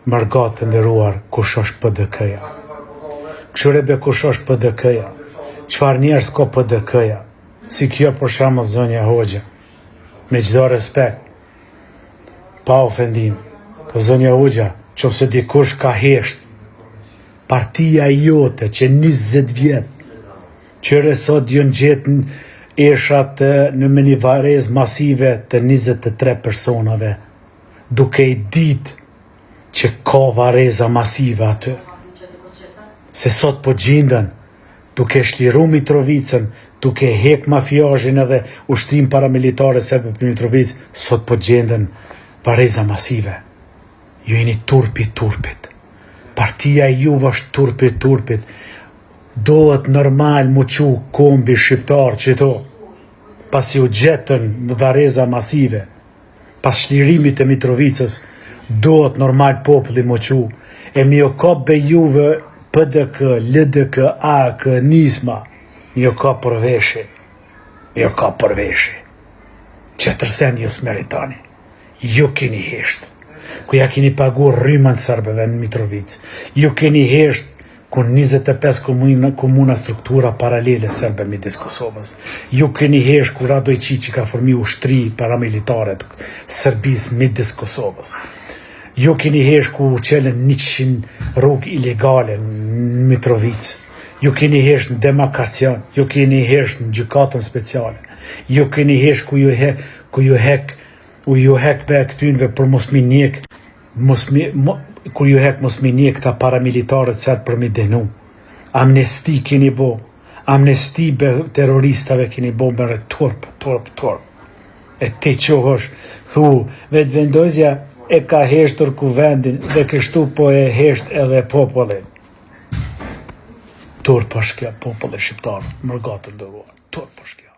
Mërgatë të nderuar, kush është PDK-ja? Këshurebe kush është PDK-ja? Qfar njerës ko PDK-ja? Si kjo për shembull zonja Hoxha. Me çdo respekt, pa ofendim, po zonja Hoxha, qofse dikush ka hesht partia jote që 20 vjet, qëre sot jën gjetë eshat në një varez masive të 23 personave, duke i ditë që ka vareza masive aty. Se sot po gjindën, duke shliru Mitrovicën, duke hek mafiazhin edhe ushtrim paramilitare serbe për Mitrovicë, sot po gjendën vareza masive. Ju jeni turpit. Partia juve është turpit. Dohet normal mu qu kombi shqiptar qëto, pas ju gjetën vareza masive, pas shlirimit e Mitrovicës, dohet normal populli mu qu, e mi o ka be juve PDK, LDK, AK, Nisma, mi o ka përveshe, qëtërsen ju s'meritani, ju keni hesht, ku ja keni pagu rrymën serbeve në Mitrovicë, ju keni hesht ku 25 komuna struktura paralele serbe midis Kosovës, ju keni hesht ku Radoj Qiqi ka formi ushtri paramilitare të Serbis midis Kosovës, ju keni hesht ku qelen 100 rrugë ilegale në Mitrovicë, ju keni hesht në demarkacion, ju keni hesht në gjykatën speciale, ju keni hesht ku ju hek be këtynve për mos mi njek, ku ju hek mos mi njek këta paramilitarët sërë për mi denu. Amnesti keni bo, amnesti be terroristave keni bo me turp. E ti qohësh, thu, vetë vendosja e ka heshtur ku vendin dhe kështu po e hesht edhe popullin. Turp është kjo, populli shqiptar, mërgatë ndëruar, turp është kjo.